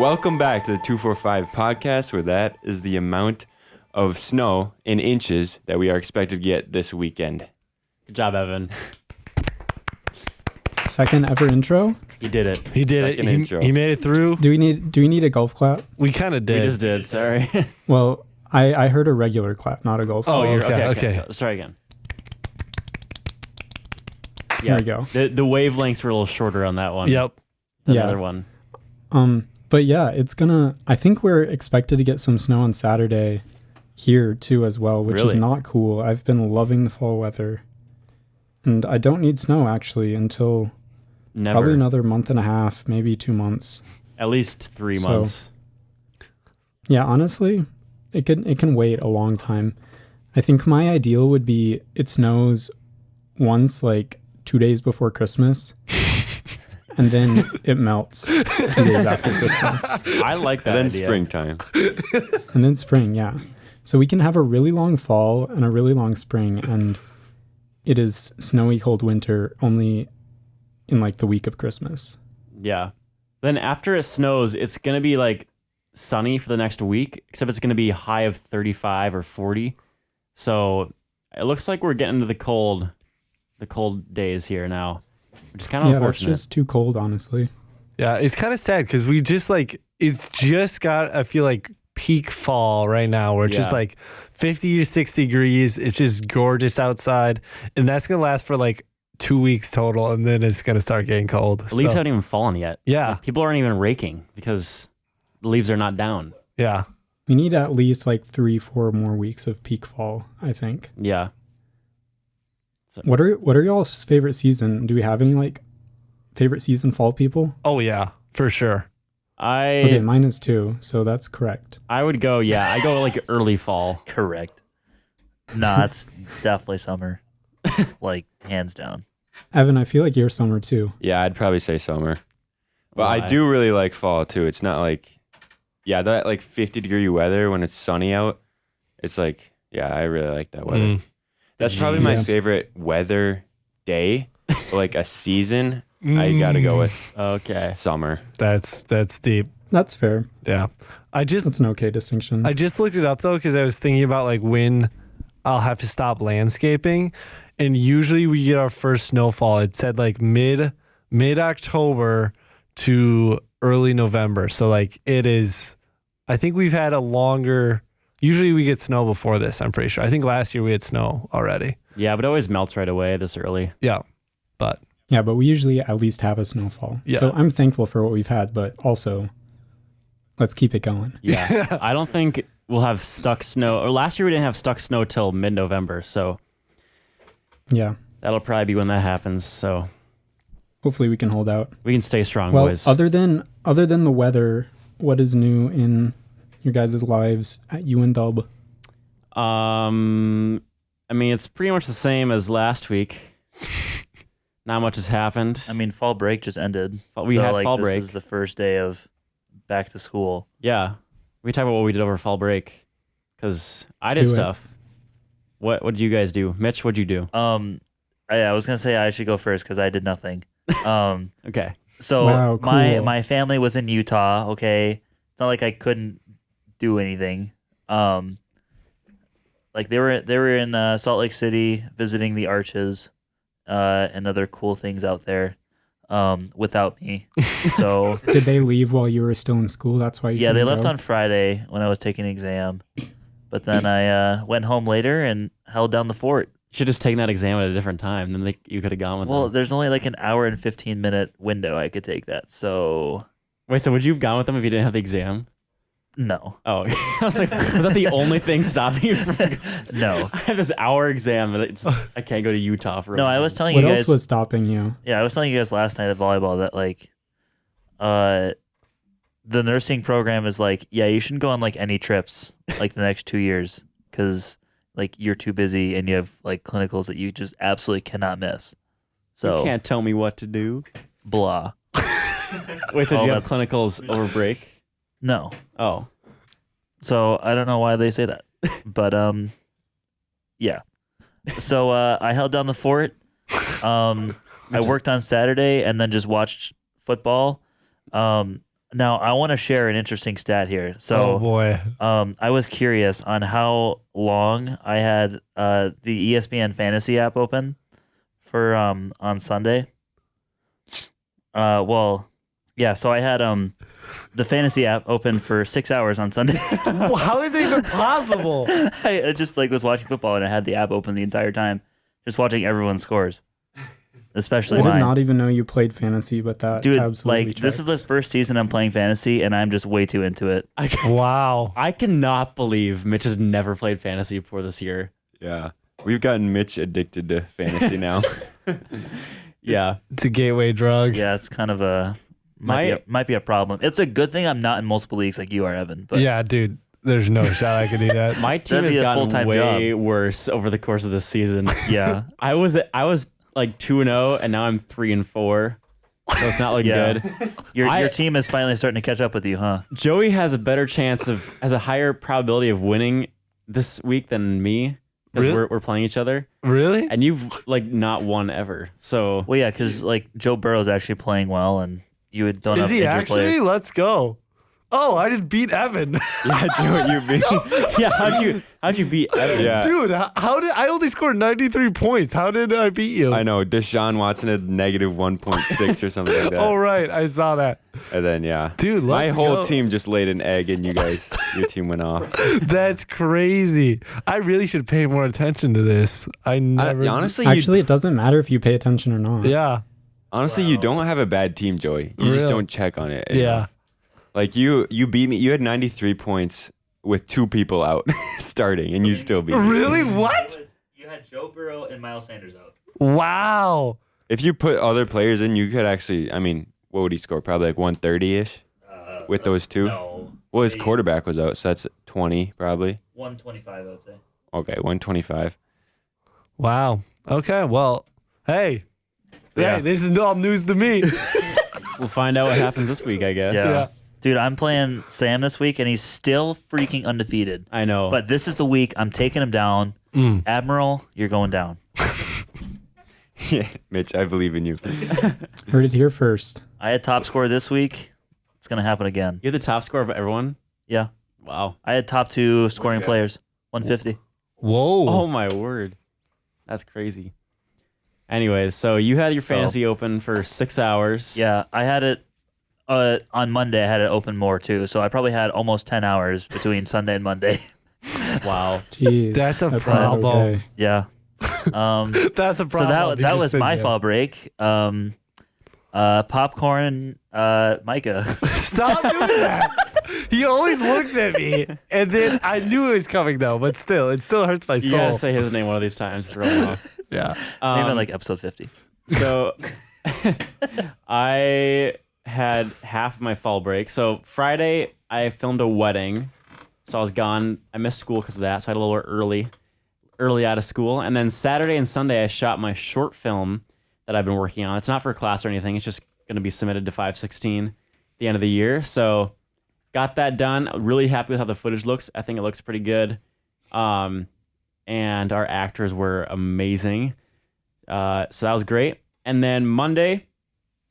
welcome back to the 245 podcast, where that is the amount of snow in inches that we are expected to get this weekend. Good job, Evan. Second ever intro. He did it. He did Second it. intro. He made it through. Do we need a golf clap? We kind of did. We just did. Sorry. Well, I heard a regular clap, not a golf clap. Oh, you're okay, okay. okay. Let's try again. There we go. The wavelengths were a little shorter on that one. Yep. Than Yeah. the other one. But yeah, I think we're expected to get some snow on Saturday here too as well, which is Really? not cool. I've been loving the fall weather. And I don't need snow actually until Never. probably another month and a half, maybe 2 months. At least 3 So- months. Yeah, honestly, it can wait a long time. I think my ideal would be it snows once like 2 days before Christmas. And then it melts 2 days after Christmas. I like that And then idea. springtime. And then spring, yeah. So we can have a really long fall and a really long spring, and it is snowy cold winter only in like the week of Christmas. Yeah. Then after it snows, it's going to be like sunny for the next week, except it's going to be a high of 35 or 40. So it looks like we're getting to the cold days here now, which is kind of Yeah, that's unfortunate. just too cold, honestly. Yeah, it's kind of sad because we just it's just got, I feel like, peak fall right now where it's just Yeah. like 50 to 60 degrees. It's just gorgeous outside. And that's going to last for like 2 weeks total. And then it's going to start getting cold. The leaves So, haven't even fallen yet. Yeah. Like, people aren't even raking because the leaves are not down. Yeah. We need at least like 3-4 more weeks of peak fall, I think. Yeah. What are y'all's favorite season? Do we have any like favorite season fall people? Oh, yeah, for sure. Okay, mine is too, so that's correct. I would go, I go like early fall. Correct. Nah, it's definitely summer. Like, hands down. Evan, I feel like you're summer too. Yeah, I'd probably say summer. But I Why? do really like fall too. It's not like, that like 50-degree weather when it's sunny out. It's like, I really like that weather. That's probably my Yes. favorite weather day. But like a season, I gotta go with Okay. summer. That's deep. That's fair. Yeah. That's an okay distinction. I just looked it up though because I was thinking about like when I'll have to stop landscaping, and usually we get our first snowfall. It said like mid October to early November. So like it is. I think we've had a longer. Usually we get snow before this. I'm pretty sure. I think last year we had snow already. Yeah, but it always melts right away this early. Yeah, but Yeah, but we usually at least have a snowfall. Yeah. So I'm thankful for what we've had, but also let's keep it going. Yeah. I don't think we'll have stuck snow. Or last year we didn't have stuck snow till mid-November. So Yeah. that'll probably be when that happens. So Hopefully we can hold out. we can stay strong, Well, boys. other than the weather, what is new in your guys' lives at UNW? I mean, it's pretty much the same as last week. Not much has happened. I mean, fall break just ended. We had fall this break. is the first day of back to school. Yeah. We talk about what we did over fall break. Because I did Do it. stuff. What did you guys do? Mitch, what'd you do? I was gonna say I should go first because I did nothing. Okay. So Wow, cool. my family was in Utah. Okay, it's not like I couldn't do anything. Like they were in Salt Lake City visiting the arches, and other cool things out there, without me. So Did they leave while you were still in school? That's why you yeah, they couldn't left go? on Friday when I was taking an exam, but then I went home later and held down the fort. You should just taken that exam at a different time. Then you could have gone with Well, them. there's only like an hour and 15-minute window I could take that. So Wait, so would you have gone with them if you didn't have the exam? no, Oh, I was like, was that the only thing stopping you from... no. I have this hour exam and I can't go to Utah for No, I was telling What you else guys. was stopping you? Yeah, I was telling you guys last night at volleyball that like, the nursing program is like, yeah, you shouldn't go on like any trips like the next 2 years because like you're too busy and you have like clinicals that you just absolutely cannot miss. So You can't tell me what to do. blah. Wait, so Oh, do you have that's- clinicals over break? No. Oh. So I don't know why they say that, but yeah. So I held down the fort. I worked on Saturday and then just watched football. Now I want to share an interesting stat here. So, oh boy. I was curious on how long I had the ESPN Fantasy app open for on Sunday. Well, yeah. So I had the fantasy app open for 6 hours on Sunday. Well, how is it even possible? I just like was watching football and I had the app open the entire time, just watching everyone's scores, especially I did mine. not even know you played fantasy, but that Dude, absolutely like this is the checks. first season I'm playing fantasy, and I'm just way too into it. Wow. I cannot believe Mitch has never played fantasy before this year. Yeah. We've gotten Mitch addicted to fantasy now. Yeah. It's a gateway drug. Yeah, it's kind of a might be a problem. It's a good thing I'm not in multiple leagues like you are, Evan. But Yeah, dude. There's no shot I could do that. My team That'd has be a gotten full-time way worse over the course of this season. yeah, I was like 2-0 and now I'm 3-4. So it's not looking Yeah. good. your team is finally starting to catch up with you, huh? Joey has a better chance has a higher probability of winning this week than me because Really? we're playing each other. Really? And you've like not won ever. So Well, yeah, because like Joe Burrow's actually playing well, and you don't Is have he injured actually? players. Let's go. Oh, I just beat Evan. yeah, Joey, you beat. Yeah, how'd you beat Evan? Yeah. Dude, how did I only scored 93 points? How did I beat you? I know. Deshaun Watson had negative 1.6 or something like that. Oh, right. I saw that. And then, yeah. Dude, My let's whole go. team just laid an egg and your team went off. That's crazy. I really should pay more attention to this. I never. Honestly, Actually, it doesn't matter if you pay attention or not. Yeah. you don't have a bad team, Joey. You just Really? don't check on it. Yeah. Like you beat me. You had 93 points with 2 people out starting, and you still beat me. Really? What? You had Joe Burrow and Miles Sanders out. Wow. If you put other players in, you could actually. I mean, what would he score? Probably like 130-ish with those 2. No, Well, his quarterback was out, so that's 20 probably. 125, I would say. Okay, 125. Wow. Okay. Well, hey. Yeah. Hey, this is all news to me. We'll find out what happens this week, I guess. Yeah. Dude, I'm playing Sam this week, and he's still freaking undefeated. I know. But this is the week I'm taking him down. Admiral, you're going down. Yeah, Mitch, I believe in you. Heard it here first. I had top score this week. It's going to happen again. You're the top scorer of everyone? Yeah. Wow. I had top 2 scoring players. 150. Whoa. Oh my word. That's crazy. Anyways, so you had your fantasy open for 6 hours. Yeah, I had it on Monday. I had it open more too, so I probably had almost 10 hours between Sunday and Monday. Wow. Jeez. That's a not problem. okay. Yeah. That's a So problem. that was my fall break. Popcorn, Micah. Stop doing that. He always looks at me, and then I knew it was coming though, but still, it still hurts my You soul. gotta say his name one of these times to throw him off. Yeah. Maybe like episode 50. So I had half of my fall break. So Friday I filmed a wedding. So I was gone. I missed school because of that. So I had a little early out of school. And then Saturday and Sunday I shot my short film that I've been working on. It's not for class or anything. It's just going to be submitted to 516 at the end of the year. So got that done. Really happy with how the footage looks. I think it looks pretty good. And our actors were amazing. So that was great. And then Monday,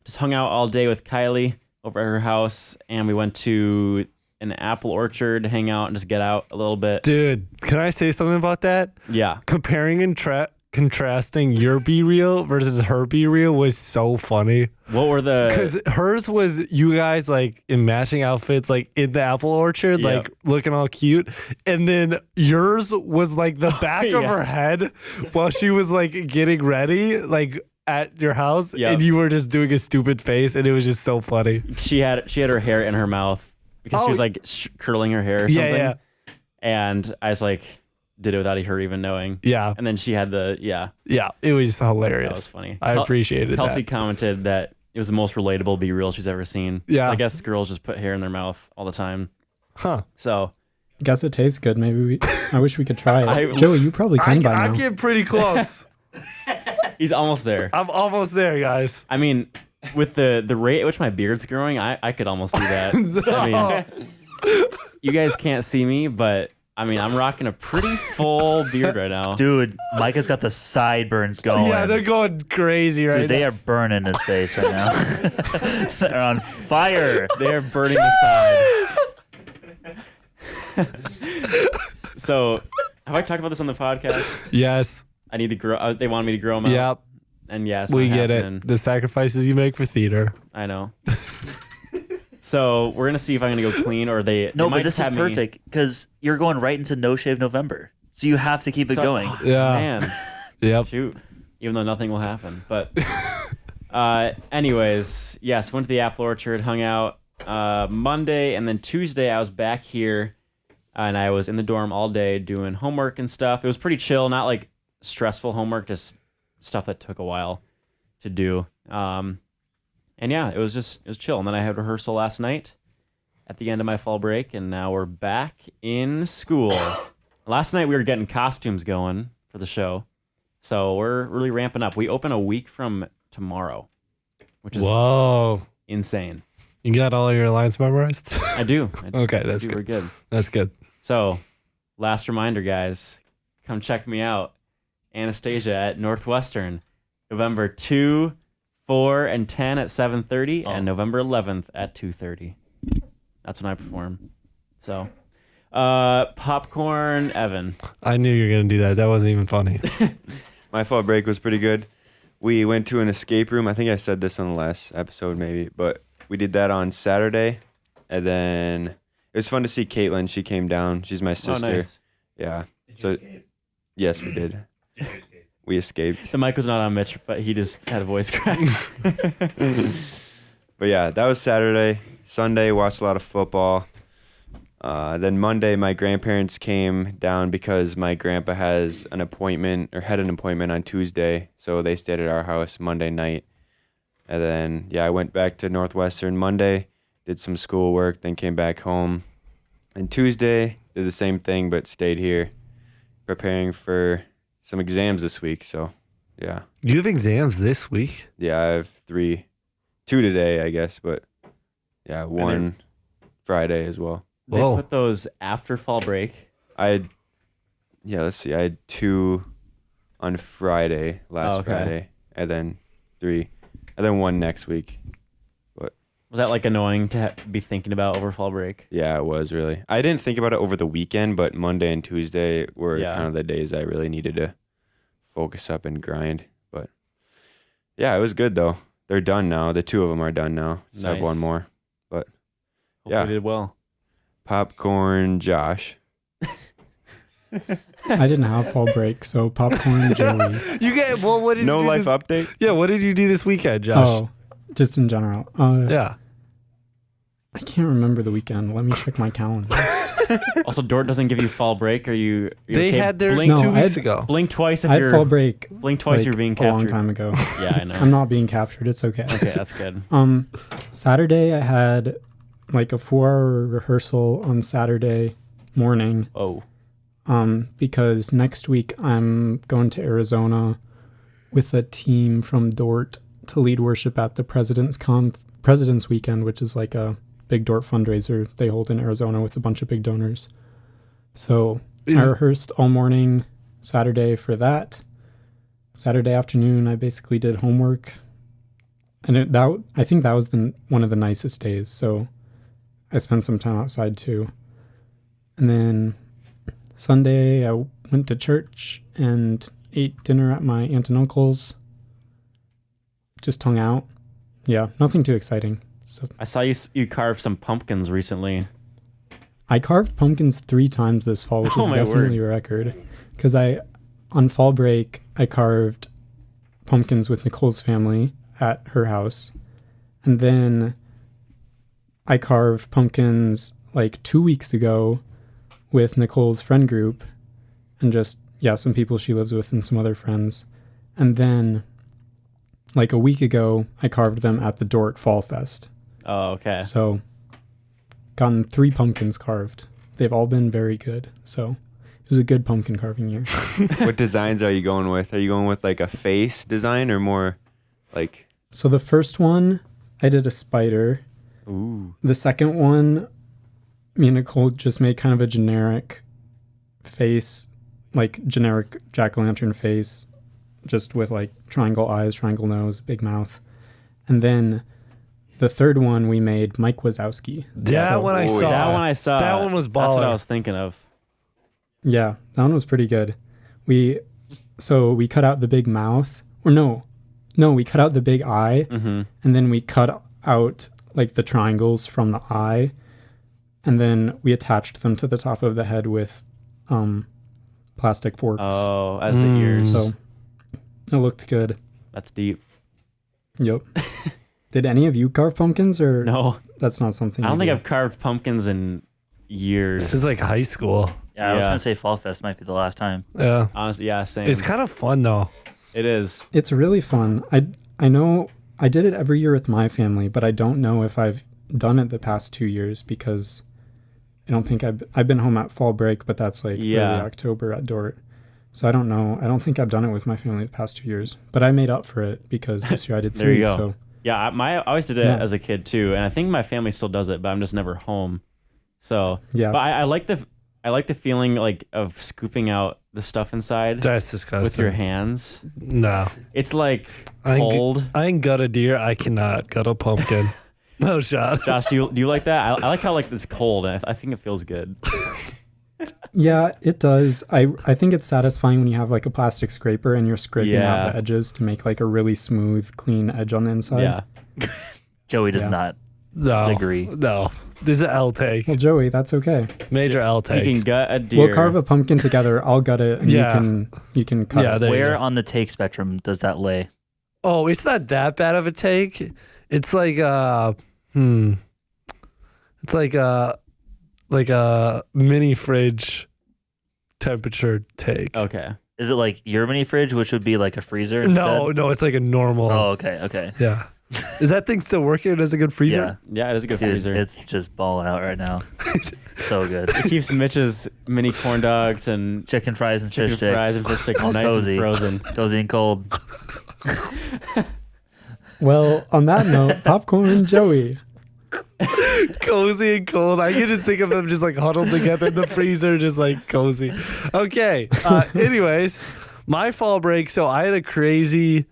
just hung out all day with Kylie over at her house, and we went to an apple orchard to hang out and just get out a little bit. Dude, can I say something about that? Yeah. Comparing and contrasting your Be Real versus her Be Real was so funny. What were the... Because hers was you guys like in matching outfits, like in the apple orchard, Yep. like looking all cute. And then yours was like the back of Yeah. her head while she was like getting ready, like at your house. Yep. And you were just doing a stupid face. And it was just so funny. She had her hair in her mouth because she Oh. was like curling her hair or Yeah, something. yeah. And I was like, did it without her even knowing. Yeah. And then she had yeah, Yeah. It was just hilarious. that was funny. I appreciated Kelsey that. commented that it was the most relatable Be Real she's ever seen. Yeah. So I guess girls just put hair in their mouth all the time. Huh. So Guess it tastes good. Maybe I wish we could try it. I- Joey, you probably can by I'm now. getting pretty close. he's almost there. I'm almost there, guys. I mean, with the rate at which my beard's growing, I could almost do that. I mean, you guys can't see me, but I mean, I'm rocking a pretty full beard right now. Dude, Micah's got the sideburns going. Yeah, they're going crazy right Dude, they now. are burning his face right now. They're on fire. They're burning the side. So, have I talked about this on the podcast? Yes. I need to grow. They wanted me to grow them out. Yep. And yes, We I'm get happening. it. The sacrifices you make for theater. I know. So we're gonna see if I'm gonna go clean or they. No, they might but this just is have me- perfect because you're going right into No Shave November. So you have to keep it So- going. Yeah. Man, Yep. shoot. Even though nothing will happen, but. Anyways, yes, went to the apple orchard, hung out Monday, and then Tuesday I was back here, and I was in the dorm all day doing homework and stuff. It was pretty chill, not like stressful homework, just stuff that took a while to do. And yeah, it was chill. And then I had rehearsal last night at the end of my fall break, and now we're back in school. Last night we were getting costumes going for the show, so we're really ramping up. We open a week from tomorrow, which is Whoa. insane. You got all your lines memorized? I do. Okay, that's We're good. good. That's good. So, last reminder, guys, come check me out. Anastasia at Northwestern, November 2, 4, and 10 at 7:30, and November 11th at 2:30. That's when I perform. So, popcorn, Evan. I knew you were going to do that. That wasn't even funny. My fall break was pretty good. We went to an escape room. I think I said this on the last episode maybe, but we did that on Saturday. And then it was fun to see Caitlin. She came down. She's my sister. Oh, nice. Yeah. Yes, we did. We escaped. The mic was not on Mitch, but he just had a voice crack. But yeah, that was Saturday. Sunday, watched a lot of football. Then Monday, my grandparents came down because my grandpa has an appointment or had an appointment on Tuesday. So they stayed at our house Monday night. And then, yeah, I went back to Northwestern Monday, did some schoolwork, then came back home. And Tuesday, did the same thing, but stayed here preparing for some exams this week. So, yeah. You have exams this week? Yeah, I have 2 today, I guess, but yeah, one Friday as well. They Whoa. put those after fall break. Let's see, I had 2 on Friday, last okay. Friday, and then 3, and then 1 next week. Was that like annoying to be thinking about over fall break? Yeah, it was really. I didn't think about it over the weekend, but Monday and Tuesday were kind of the days I really needed to focus up and grind. But yeah, it was good though. They're done now. The 2 of them are done now. Just have Nice. 1 more. But Hopefully yeah, they did well. popcorn, Josh. I didn't have fall break, so popcorn, Joey. You get well. What did No you do life this, update. Yeah, what did you do this weekend, Josh? Oh, just in general. Yeah. I can't remember the weekend. Let me check my calendar. Also, Dort doesn't give you fall break. You're They okay? had theirs blink, No, 2 I weeks had- ago. blink twice if I had you're fall break blink twice. like, You're being a long captured. time ago. Yeah, I know. I'm not being captured. It's okay. Okay, that's good. Saturday I had like a 4-hour rehearsal on Saturday morning. Oh, Because next week I'm going to Arizona with a team from Dort to lead worship at the President's Weekend, which is like a big Dort fundraiser they hold in Arizona with a bunch of big donors. So I rehearsed all morning Saturday for that. Saturday afternoon I basically did homework, and I think that was one of the nicest days. So I spent some time outside too, and then Sunday, I went to church and ate dinner at my aunt and uncle's. Just hung out. Yeah, nothing too exciting. So I saw you carve some pumpkins recently. I carved pumpkins 3 times this fall, which Oh is my definitely a record. Because on fall break, I carved pumpkins with Nicole's family at her house. And then I carved pumpkins like 2 weeks ago with Nicole's friend group and just, some people she lives with and some other friends. And then like a week ago, I carved them at the Dort Fall Fest. Oh, okay. So gotten 3 pumpkins carved. They've all been very good. So it was a good pumpkin carving year. What designs are you going with? Are you going with like a face design or more like? So the first one, I did a spider. Ooh. The second one, me and Nicole just made kind of a generic face, like generic jack-o'-lantern face, just with like triangle eyes, triangle nose, big mouth. And then the third one we made Mike Wazowski. That one I saw. That one I saw. That one was That's what I baller. was thinking of. Yeah, that one was pretty good. We cut out the big mouth, or no, we cut out the big eye, and then we cut out like the triangles from the eye, and then we attached them to the top of the head with plastic forks. Oh, as the ears. So it looked good. That's deep. Yep. Did any of you carve pumpkins, or No, that's not something? I don't you think do? I've carved pumpkins in years. This is like high school. Yeah, I was Yeah. gonna say Fall Fest might be the last time. Yeah. Honestly, yeah, same. It's kind of fun though. It is. It's really fun. I know I did it every year with my family, but I don't know if I've done it the past 2 years because I don't think I've been home at fall break, but that's like early October at Dort. So I don't know. I don't think I've done it with my family the past 2 years, but I made up for it because this year I did There 3. you go. So Yeah, I always did it Yeah. as a kid too, and I think my family still does it, but I'm just never home. So Yeah. but I like the feeling like of scooping out the stuff inside That's disgusting. with your hands. No. It's like I ain't, cold. I ain't gut a deer. I cannot gut a pumpkin. No shot. Josh, do you like that? I like how like it's cold, and I think it feels good. yeah, it does. I think it's satisfying when you have like a plastic scraper and you're scraping out Yeah. the edges to make like a really smooth, clean edge on the inside. Yeah. Joey does Yeah. not No. agree. No. This is an L take. Well, Joey, that's okay. Major L You take. can gut a deer. We'll carve a pumpkin together. I'll gut it, and Yeah. you can cut Yeah, it. there you Where go. on the take spectrum does that lay? Oh, it's not that bad of a take. It's like it's like a mini fridge temperature take. Okay. Is it like your mini fridge, which would be like a freezer instead? No, it's like a normal. Oh, okay. Yeah. Is that thing still working as a good freezer? Yeah, it is a good Dude, freezer. it's just balling out right now. So good. It keeps Mitch's mini corn dogs and Chicken fries and chicken fish sticks. fries and fish sticks All nice cozy. and frozen. Cozy and cold. Well, on that note, popcorn and Joey. Cozy and cold. I can just think of them just like huddled together in the freezer, just like cozy. Okay. Anyways, my fall break. So I had a crazy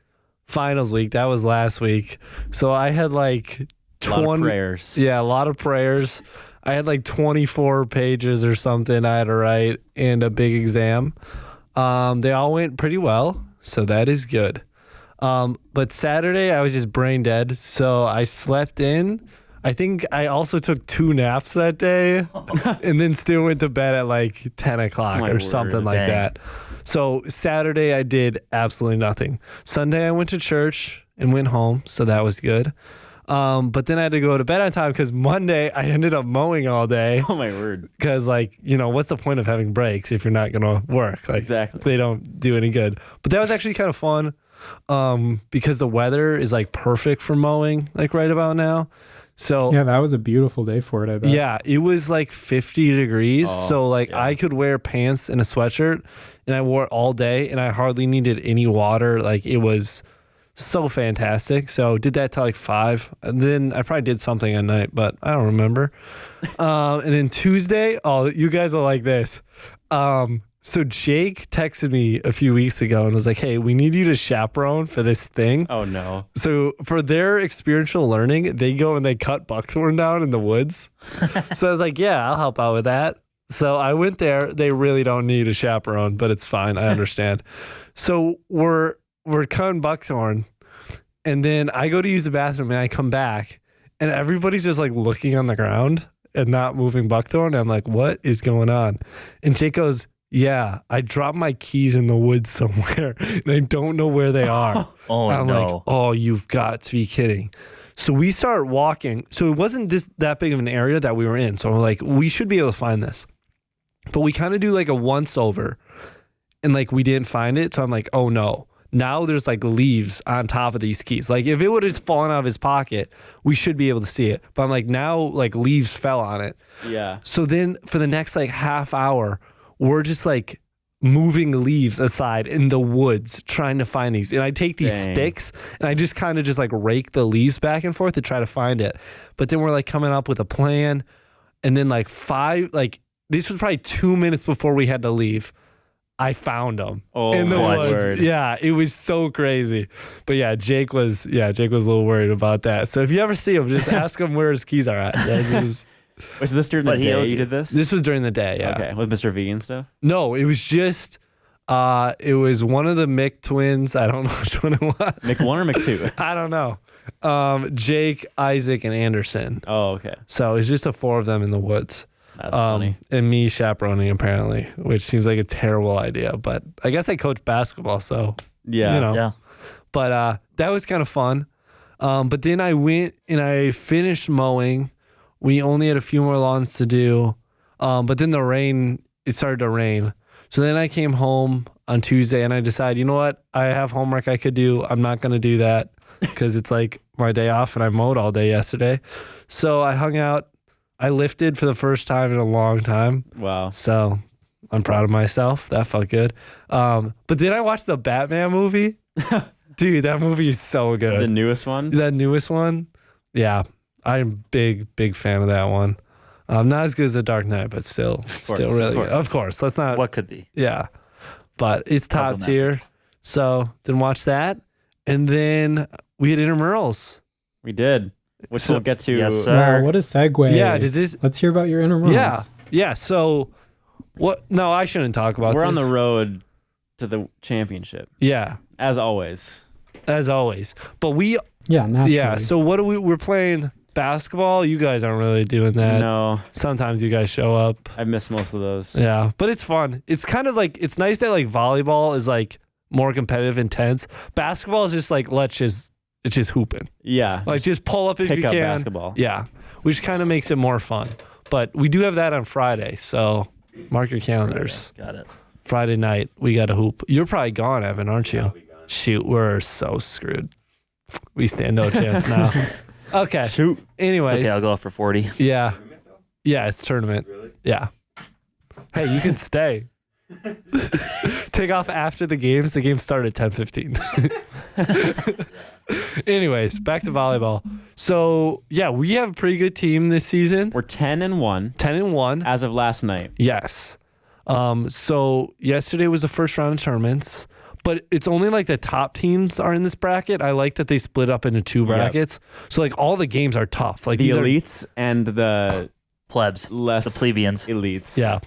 finals week. That was last week. So I had like A lot of 20 prayers. Yeah, a lot of prayers. I had like 24 pages or something I had to write and a big exam. They all went pretty well, so that is good. But Saturday I was just brain dead, so I slept in. I think I also took 2 naps that day and then still went to bed at like 10 o'clock My or word. something like Dang. that. So Saturday I did absolutely nothing. Sunday I went to church and went home, so that was good. But then I had to go to bed on time because Monday I ended up mowing all day Oh my word. because, like, you know, what's the point of having breaks if you're not going to work? Like, Exactly. they don't do any good. But that was actually kind of fun because the weather is like perfect for mowing, like right about now. So Yeah, that was a beautiful day for it, I bet. yeah, it was like 50 degrees. Oh, So like yeah. I could wear pants and a sweatshirt and I wore it all day and I hardly needed any water. Like it was so fantastic. So did that till like 5. And then I probably did something at night, but I don't remember. And then Tuesday, oh, you guys are like this. So Jake texted me a few weeks ago and was like, hey, we need you to chaperone for this thing. Oh no. So for their experiential learning, they go and they cut buckthorn down in the woods. So I was like, yeah, I'll help out with that. So I went there. They really don't need a chaperone, but it's fine. I understand. So we're cutting buckthorn, and then I go to use the bathroom, and I come back, and everybody's just like looking on the ground and not moving buckthorn. And I'm like, what is going on? And Jake goes, yeah, I dropped my keys in the woods somewhere, and I don't know where they are. Oh, I'm no. like, oh, you've got to be kidding. So we start walking. So it wasn't that big of an area that we were in. So we're like, we should be able to find this. But we kind of do like a once over and like we didn't find it. So I'm like, oh no. Now there's like leaves on top of these keys. Like if it would have fallen out of his pocket, we should be able to see it. But I'm like, now like leaves fell on it. Yeah. So then for the next like half hour, we're just like moving leaves aside in the woods trying to find these. And I take these Dang. sticks and I just kind of just like rake the leaves back and forth to try to find it. But then we're like coming up with a plan. And then like this was probably 2 minutes before we had to leave. I found them Oh, in the my woods. word. Yeah, it was so crazy. But yeah, Jake was a little worried about that. So if you ever see him, just ask him where his keys are at. Was this during the But he day owes you you. did this? This was during the day. Yeah. Okay, with Mr. V and stuff? No, it was just. It was one of the Mick twins. I don't know which one it was. Mick 1 or Mick 2? I don't know. Jake, Isaac, and Anderson. Oh, okay. So it's just the 4 of them in the woods. That's funny. And me chaperoning apparently, which seems like a terrible idea. But I guess I coach basketball, so Yeah. you know. Yeah. But that was kind of fun. But then I went and I finished mowing. We only had a few more lawns to do. But then it started to rain. So then I came home on Tuesday and I decided, you know what? I have homework I could do. I'm not going to do that because it's like my day off and I mowed all day yesterday. So I hung out. I lifted for the first time in a long time. Wow. So I'm proud of myself. That felt good. But then I watched the Batman movie. Dude, that movie is so good. The newest one? That newest one? Yeah. I'm big fan of that one. Not as good as The Dark Knight, but still really good. Of course. Let's not. What could be? Yeah. But it's top tier. So then watch that. And then we had intramurals. We did, which we'll get to. Yes, sir. Wow, what a segue. Yeah. Does this? Let's hear about your intramurals. Yeah. Yeah. So what? No, I shouldn't talk about We're this. on the road to the championship, Yeah. as always. As always. But Yeah, naturally. yeah. So what do we're playing basketball. You guys aren't really doing that. No, Sometimes you guys show up. I missed most of those. Yeah, but it's fun. It's kind of like, it's nice that like volleyball is like more competitive, intense. Basketball is just like, it's just hooping. Yeah. Like just pull up if pick you up can. basketball. Yeah, which kind of makes it more fun. But we do have that on Friday, so mark your calendars. Got it. Friday night, we got a hoop. You're probably gone, Evan, aren't you? Shoot, we're so screwed. We stand no chance now. Okay. Shoot. Anyways. It's okay, I'll go off for 40. Yeah. Yeah, it's tournament. Really? Yeah. Hey, you can stay. Take off after the games. The games start at 10:15. Anyways, back to volleyball. So, yeah, we have a pretty good team this season. We're 10-1 10-1. as of last night. Yes. So yesterday was the first round of tournaments, but it's only like the top teams are in this bracket. I like that they split up into 2 brackets. So like all the games are tough. Like The these are- elites and the Plebs. less The plebeians. elites. yeah.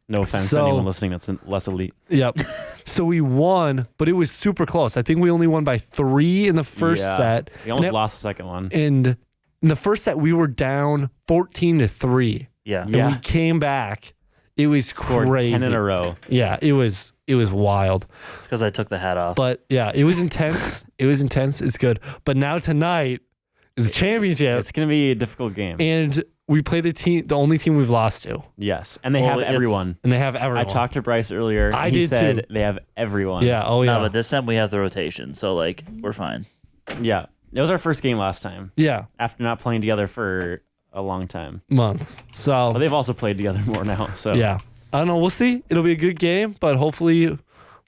No offense So- to anyone listening that's less elite. Yep. So we won, but it was super close. I think we only won by 3 in the first Yeah. set. We almost And lost the second one. And in the first set, we were down 14-3. Yeah. And Yeah. we came back. It was Scored crazy. 10 in a row. Yeah, it was wild. It's because I took the hat off. But yeah, it was intense. It was intense. It's good. But now tonight is a championship, It's going to be a difficult game. and we play the only team we've lost to, Yes. And they Well, have it's- everyone. and they have everyone. I talked to Bryce earlier. I he did said too. they have everyone. Yeah. Oh yeah. No, but this time we have the rotation, so like we're fine. Yeah. It was our first game last time yeah. after not playing together for a long time. Months. So But they've also played together more now. So yeah. I don't know. We'll see. It'll be a good game, but hopefully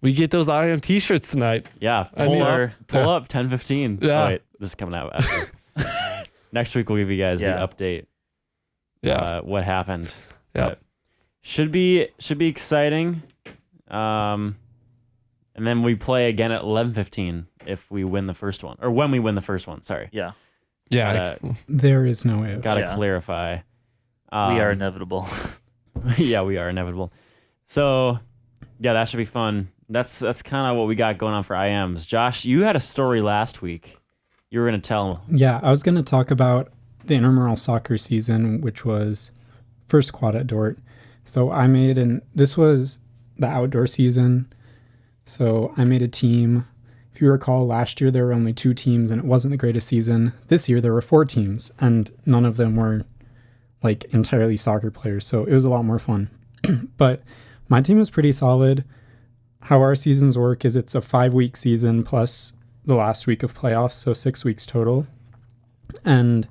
we get those IM t-shirts tonight. Yeah. I mean, Pull up 10-15. Yeah. Oh, wait, this is coming out after. Next week we'll give you guys Yeah. the update. Yeah. What happened. Yeah. But should be exciting. And then we play again at 11:15 if we win the first one, or when we win the first one. Sorry, Yeah. Yeah. There is no if. gotta Yeah. clarify. We are Um, inevitable. yeah, we are inevitable. So, yeah, that should be fun. That's kind of what we got going on for IMs. Josh, you had a story last week. You were gonna tell. Yeah, I was going to talk about the intramural soccer season, which was first quad at Dort. So this was the outdoor season. So I made a team. If you recall, last year there were only 2 teams and it wasn't the greatest season. This year there were 4 teams and none of them were like entirely soccer players. So it was a lot more fun. But my team was pretty solid. How our seasons work is it's a 5-week season plus the last week of playoffs, so 6 weeks total. And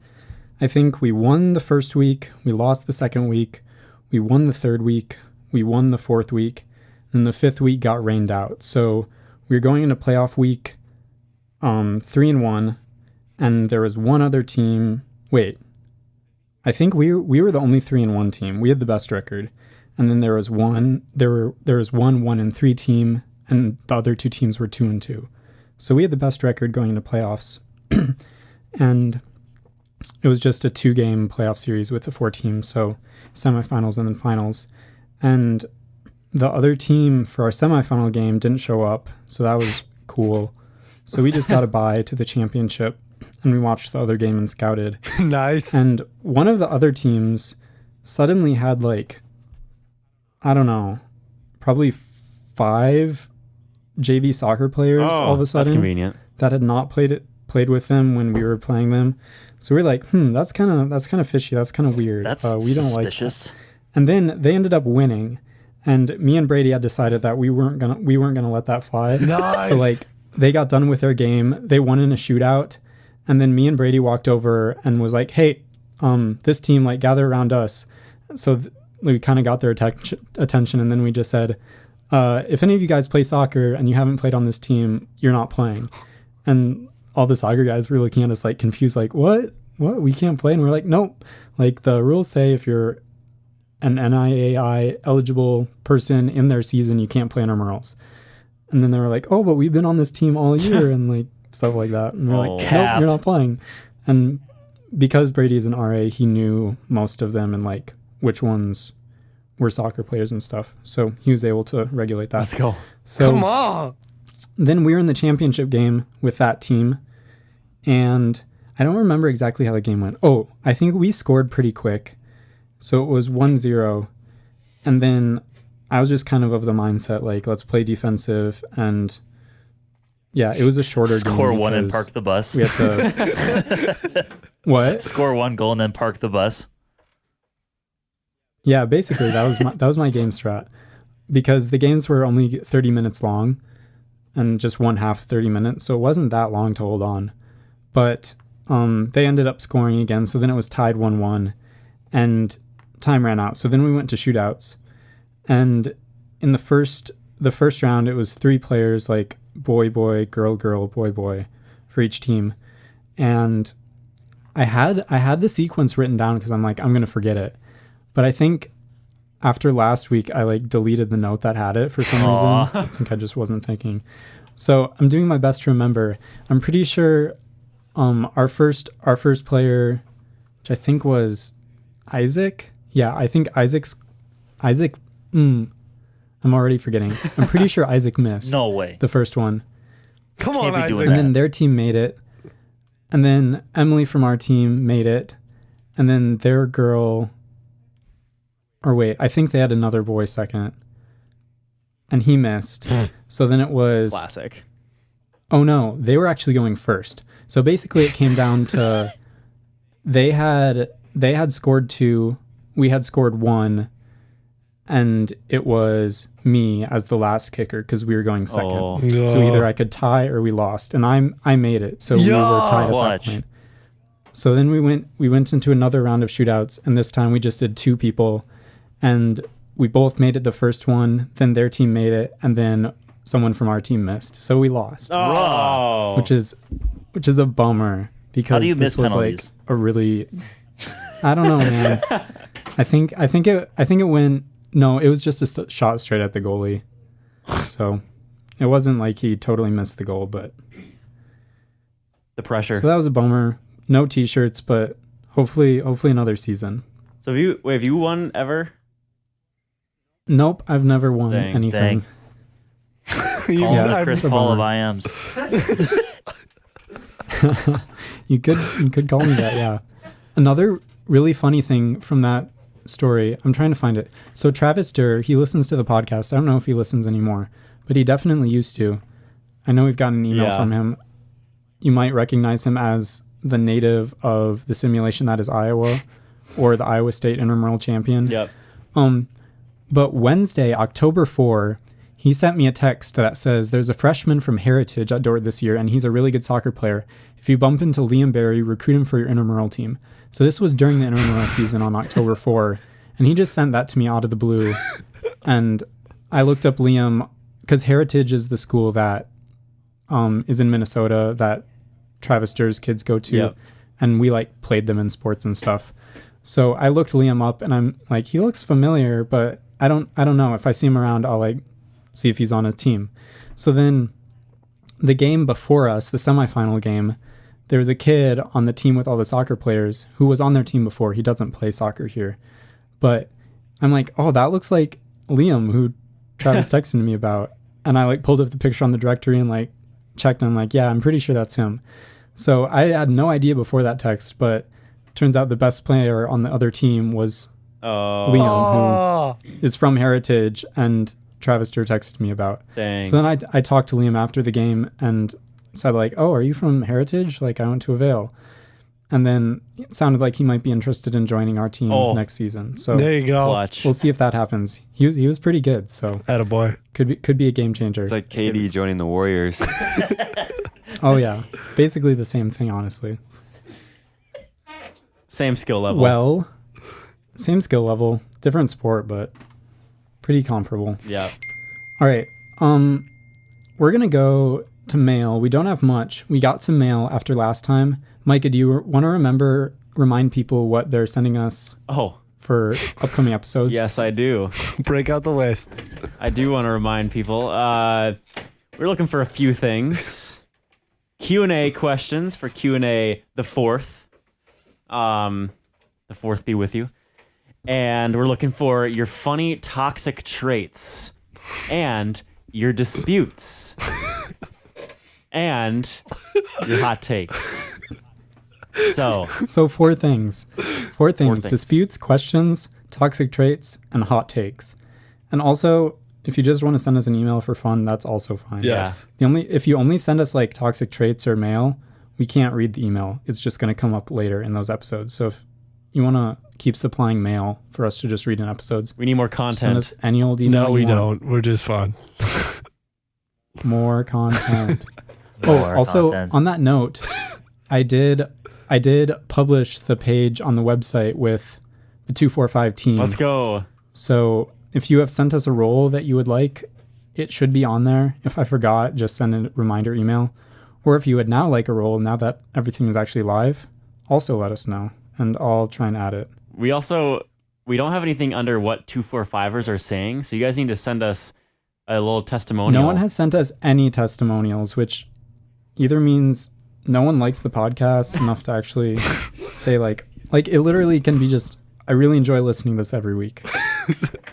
I think we won the first week, we lost the second week, we won the third week, we won the fourth week, and the 5th week got rained out. So we were going into playoff week 3-1, and there was one other team. Wait, I think we were the only 3-1 team. We had the best record. and then there was one 1-3 team, and the other two teams were 2-2. So we had the best record going into playoffs, and it was just a 2-game playoff series with the 4 teams, so semifinals and then finals. And the other team for our semifinal game didn't show up, so that was cool. So we just got a bye to the championship, and we watched the other game and scouted. Nice. And one of the other teams suddenly had like, I don't know, probably 5 JV soccer players all of a That's sudden convenient. that had not played with them when we were playing them. So we're like, that's kind of fishy. That's kind of weird. That's we don't suspicious. like that. And then they ended up winning, and me and Brady had decided that we weren't gonna let that fly. Nice. So like they got done with their game. They won in a shootout, and then me and Brady walked over and was like, hey, this team, like, gather around us. So we kind of got their attention, and then we just said, if any of you guys play soccer and you haven't played on this team, you're not playing. And all the soccer guys were looking at us like confused, like, what? We can't play? And we're like, nope. Like, the rules say if you're an NIAI eligible person in their season, you can't play intramurals. And then they were like, oh, but we've been on this team all year and like stuff like that. And we're like, nope, Cap. you're not playing. And because Brady is an RA, he knew most of them and like which ones were soccer players and stuff. So he was able to regulate that. Let's go. So Come on. then we were in the championship game with that team, and I don't remember exactly how the game went. Oh, I think we scored pretty quick. So it was 1-0, and then I was just kind of the mindset, like, let's play defensive, and yeah, it was a shorter game. Score one and because park the bus. We had to... What? Score 1 goal and then park the bus. Yeah, basically, that was my game strat, because the games were only 30 minutes long, and just one half 30 minutes, so it wasn't that long to hold on. But they ended up scoring again, so then it was tied 1-1, and time ran out. So then we went to shootouts, and in the first round, it was 3 players, like boy, girl, boy, for each team. And I had the sequence written down because I'm like, I'm gonna forget it. But I think after last week, I like deleted the note that had it for some reason. I think I just wasn't thinking. So I'm doing my best to remember. I'm pretty sure our first player, which I think was Isaac. Yeah, I think Isaac. I'm already forgetting. I'm pretty sure Isaac missed. No way. The first one. Come Can't on, be doing Isaac. And then their team made it. And then Emily from our team made it. And then their girl, or wait, I think they had another boy second. And he missed. So then it was, Classic. oh no, they were actually going first. So basically it came down to they had scored 2, we had scored 1, and it was me as the last kicker because we were going second. Oh. So either I could tie or we lost, and I made it. So we were tied at that Clutch. point. So then we went into another round of shootouts, and this time we just did 2 people, and we both made it the first one. Then their team made it, and then someone from our team missed. So we lost, Oh. which is a bummer because How do you this miss was penalties? like a really, I don't know, man. I think it went. No, it was just a shot straight at the goalie. So it wasn't like he totally missed the goal, but The pressure. so that was a bummer. No t-shirts, but hopefully another season. So have you won ever? Nope, I've never won Dang, anything. Call him Yeah, the Chris it's a Paul of bummer. IMs. You could call me that, yeah. Another really funny thing from that story, I'm trying to find it. So Travis Durr, he listens to the podcast. I don't know if he listens anymore, but he definitely used to. I know we've gotten an email Yeah. from him. You might recognize him as the native of the simulation that is Iowa, or the Iowa State intramural champion. Yep. But Wednesday, October 4, he sent me a text that says, there's a freshman from Heritage at Dordt this year, and he's a really good soccer player. If you bump into Liam Barry, recruit him for your intramural team. So this was during the intramural season on October 4, and he just sent that to me out of the blue. And I looked up Liam, because Heritage is the school that is in Minnesota that Travis Durr's kids go to. Yep. And we played them in sports and stuff. So I looked Liam up, and I'm like, he looks familiar, but I don't know. If I see him around, I'll like see if he's on his team. So then the game before us, the semifinal game, there was a kid on the team with all the soccer players who was on their team before. He doesn't play soccer here. But I'm like, oh, that looks like Liam, who Travis texted me about. And I like pulled up the picture on the directory and like checked, and I'm like, yeah, I'm pretty sure that's him. So I had no idea before that text, but turns out the best player on the other team was Liam, Oh, who is from Heritage, and Travis Durr texted me about. Dang. So then I talked to Liam after the game and said like, oh, are you from Heritage? Like, I went to Avail. And then it sounded like he might be interested in joining our team next season. So there you go. Clutch. we'll see if that happens. He was pretty good, so Attaboy. could be a game changer. It's like KD joining the Warriors. Oh yeah, basically the same thing, honestly. Same skill level. Well, same skill level, different sport, but pretty comparable. Yeah. All right, we're gonna go to mail. We don't have much. We got some mail after last time. Micah, do you want to remind people what they're sending us Oh, for upcoming episodes? yes, I do. Break out the list. I do want to remind people. We're looking for a few things. Q&A questions for Q&A the 4th. The 4th be with you. And we're looking for your funny toxic traits and your disputes and your hot takes. So four things. Four things. things. Disputes, questions, toxic traits, and hot takes. And also, if you just want to send us an email for fun, that's also fine. Yes. If you only send us like toxic traits or mail, we can't read the email. It's just going to come up later in those episodes. So if you want to keep supplying mail for us to just read in episodes, we need more send content. us any old email. No, you we want. don't. We're just fun. More content. More also content. on that note, I did publish the page on the website with the 245 team. Let's go. So if you have sent us a role that you would like, it should be on there. If I forgot, just send a reminder email. Or if you would now like a role, now that everything is actually live, also let us know, and I'll try and add it. We don't have anything under what 245ers are saying, so you guys need to send us a little testimonial. No one has sent us any testimonials, which either means no one likes the podcast enough to actually say like it literally can be just, I really enjoy listening to this every week.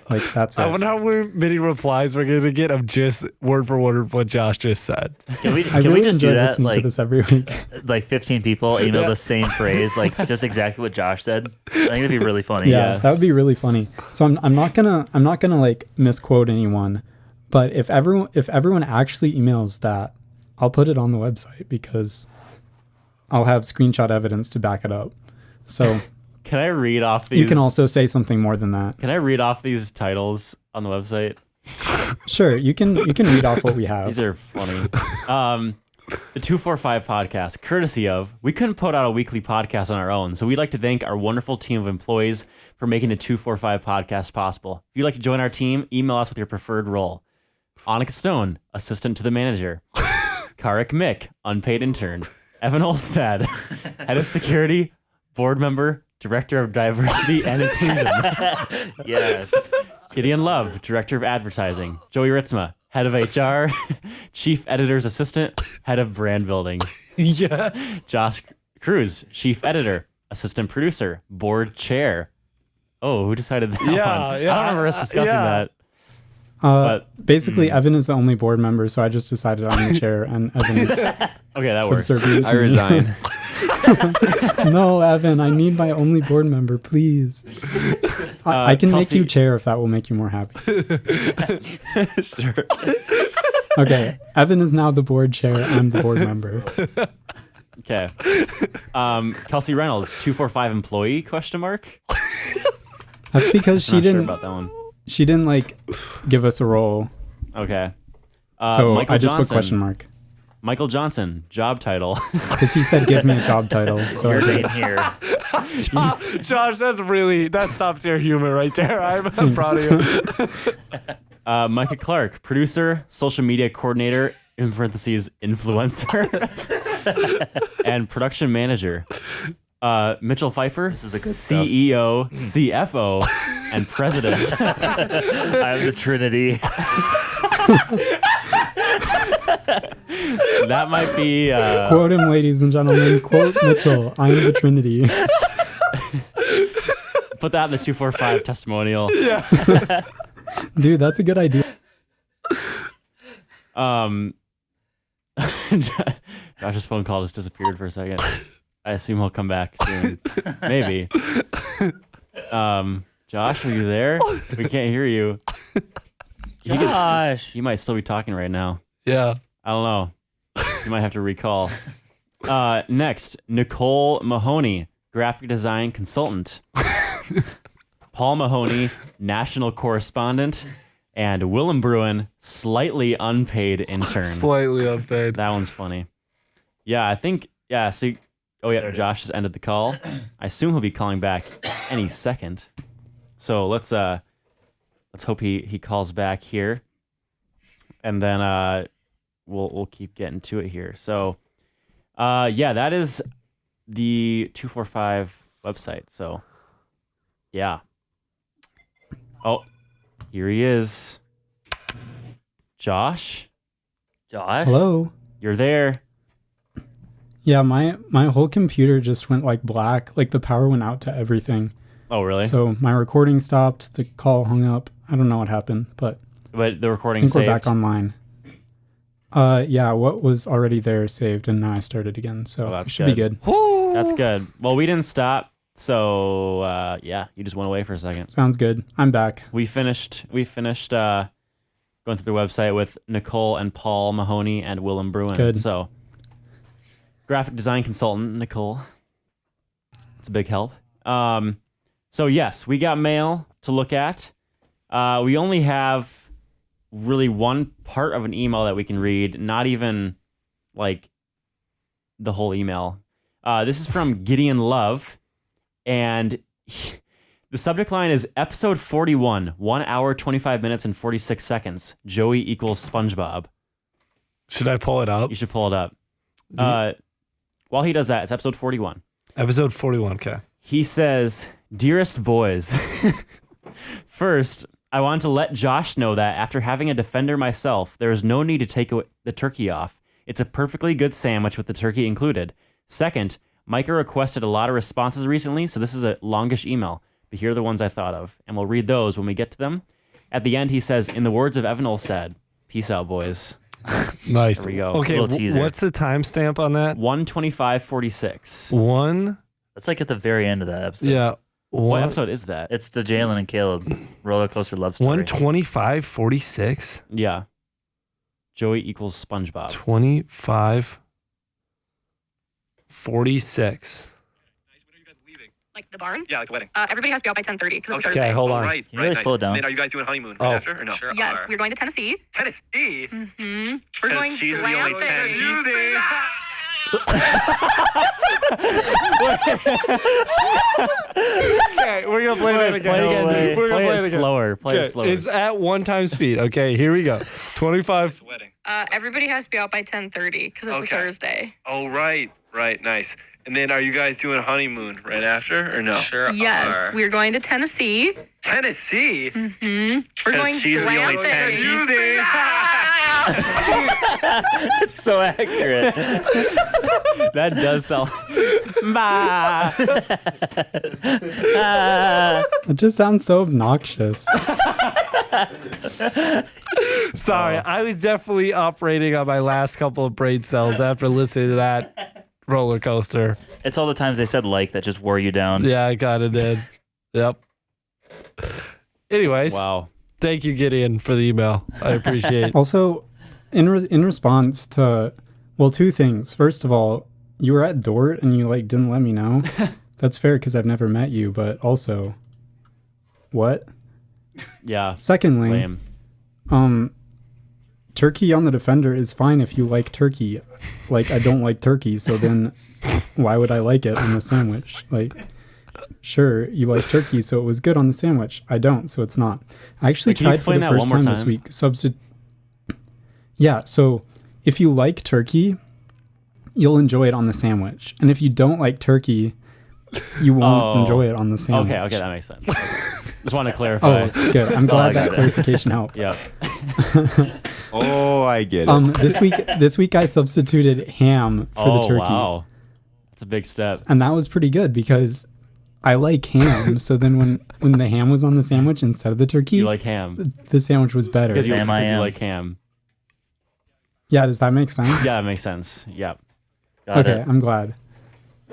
Like that's I it. wonder how many replies we're gonna get of just word for word what Josh just said. Can we I can really we just enjoy do that? listening to Like this every week. 15 people email the same phrase, like just exactly what Josh said. I think it'd be really funny. Yeah, Yes. that would be really funny. So I'm not gonna like misquote anyone, but if everyone actually emails that, I'll put it on the website because I'll have screenshot evidence to back it up. So Can I read off these? you can also say something more than that. Can I read off these titles on the website? Sure, you can read off what we have. These are funny. The 245 podcast, courtesy of, we couldn't put out a weekly podcast on our own, so we'd like to thank our wonderful team of employees for making the 245 podcast possible. If you'd like to join our team, email us with your preferred role. Annika Stone, assistant to the manager. Karik Mick, unpaid intern. Evan Olstad, head of security, board member, director of diversity and inclusion. Yes. Gideon Love, director of advertising. Joey Ritzma, head of HR, chief editor's assistant, head of brand building. Yeah. Josh Cruz, chief editor, assistant producer, board chair. Oh, who decided that one? I don't remember us discussing that. Basically, Evan is the only board member, so I just decided I'm the chair, and Evan is Okay, that works. subservient I to me. resign. No, Evan, I need my only board member, please. I can make Kelsey- you chair if that will make you more happy. Sure. Okay, Evan is now the board chair. I'm the board member. Okay. Kelsey Reynolds, 245 employee, question mark? That's because Not sure about that one. she didn't like give us a role, Okay. so Michael I just Johnson. put question mark Michael Johnson, job title. because he said give me a job title. So Your I did. name here. Josh, that's top tier humor right there. I'm proud of you. Micah Clark, producer, social media coordinator, in parentheses, influencer, and production manager. Mitchell Pfeiffer, is the good stuff. CEO, CFO, and president. I'm the Trinity. That might be Quote him, ladies and gentlemen. Quote Mitchell. I am the Trinity. put that in the 245 testimonial. Dude, that's a good idea. Josh's phone call just disappeared for a second. I assume he'll come back soon. Maybe. Josh, are you there? We can't hear you. Josh. He might still be talking right now. Yeah. I don't know. You might have to recall. Next, Nicole Mahoney, graphic design consultant. Paul Mahoney, national correspondent. And Willem Bruin, slightly unpaid intern. Slightly unpaid. That one's funny. Yeah, I think, yeah, so, oh yeah, Josh has ended the call. I assume he'll be calling back any second. So let's hope he calls back here. And then we'll keep getting to it here. So yeah, that is the 245 website. So yeah. Oh, here he is. Josh, Hello. you're there. Yeah, my whole computer just went like black. Like the power went out to everything. Oh, really? So my recording stopped. The call hung up. I don't know what happened, but But the I recording think saved. we're back online. Yeah, what was already there saved, and now I started again. So Oh, that's it should be good. That's good. Well, we didn't stop. So yeah, you just went away for a second. Sounds good. I'm back. We finished going through the website with Nicole and Paul Mahoney and Willem Bruin. Good. So graphic design consultant Nicole. It's a big help. So yes, we got mail to look at. We only have really one part of an email that we can read, not even like the whole email. This is from Gideon Love, and the subject line is episode 41, 1 hour, 25 minutes, and 46 seconds. Joey equals SpongeBob. Should I pull it up? You should pull it up. While he does that, it's episode 41. Episode 41, okay. He says, "Dearest boys, first, I want to let Josh know that after having a Defender myself, there is no need to take the turkey off. It's a perfectly good sandwich with the turkey included. Second, Micah requested a lot of responses recently, so this is a longish email, but here are the ones I thought of, and we'll read those when we get to them. At the end, he says, in the words of Evan said, peace out, boys." Nice. There we go. Okay, Little teaser. what's the timestamp on that? 1:25:46. One? That's like at the very end of that episode. Yeah. What episode is that? It's the Jalen and Caleb roller coaster love story. 1:25:46. Yeah. Joey equals SpongeBob. 25:46. Like the barn? Yeah, like the wedding. Everybody has to be out by 10:30 because it's Okay. Thursday. Okay, hold Oh, on. right, Can you right, guys nice. slow it down? Then are you guys doing honeymoon Oh. right after or no? Yes, we're going to Tennessee. Tennessee. Mm-hmm. We're going Because she's the only glamping. Tennessee. Okay, we're gonna play that again. Play We're it gonna play it again. slower. Play it Okay, slower. it's at 1 speed. Okay, here we go. 25. The wedding. Everybody has to be out by 10:30 because it's Okay. a Thursday. Oh, right, nice. And then are you guys doing honeymoon right after or no? Sure. Yes, we're going to Tennessee. Tennessee. Mm-hmm. We're going she's the only glamping. Tennessee. It's so accurate. That does sound. Bah. It just sounds so obnoxious. Sorry, I was definitely operating on my last couple of brain cells after listening to that roller coaster. It's all the times they said like that just wore you down. Yeah, I kind of did. Yep. Anyways, Wow. thank you, Gideon, for the email. I appreciate it. Also, in response to, well, two things. First of all, you were at Dort and you like didn't let me know. That's fair because I've never met you. But also, what? Yeah. Secondly, Lame. turkey on the Defender is fine if you like turkey. Like, I don't like turkey, so then why would I like it on the sandwich? Like, sure, you like turkey, so it was good on the sandwich. I don't, so it's not. I actually Wait, can you tried for explain the that first one more time this time? week. Yeah, so if you like turkey, you'll enjoy it on the sandwich. And if you don't like turkey, you won't Oh. enjoy it on the sandwich. Okay, that makes sense. Okay. Just want to clarify. Oh, good. I'm I glad that got it. clarification helped. Yeah. Oh, I get it. This week I substituted ham for the turkey. Wow. That's a big step. And that was pretty good because I like ham. So then when the ham was on the sandwich instead of the turkey, You like ham. the sandwich was better. Because you, Sam, I 'cause you am. like ham. Yeah, does that make sense? Yeah, that makes sense. Yeah. Got Okay, it. I'm glad.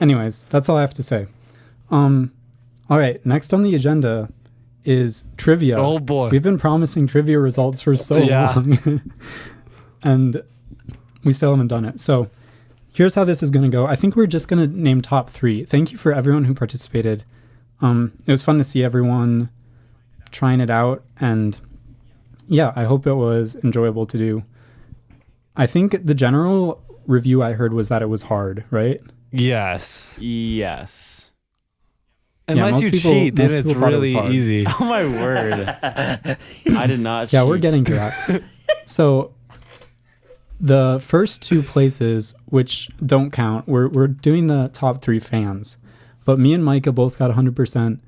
Anyways, that's all I have to say. All right, next on the agenda is trivia. Oh, boy. We've been promising trivia results for so Yeah. long. And we still haven't done it. So here's how this is going to go. I think we're just going to name top 3. Thank you for everyone who participated. It was fun to see everyone trying it out. And yeah, I hope it was enjoyable to do. I think the general review I heard was that it was hard, right? Yes. Yes. Unless most you people- cheat, then most it's people thought it was really hard. easy. Oh my word. I did not Yeah, we're cheat. getting to that. So the first 2 places, which don't count, we're doing the top 3 fans. But me and Micah both got 100%.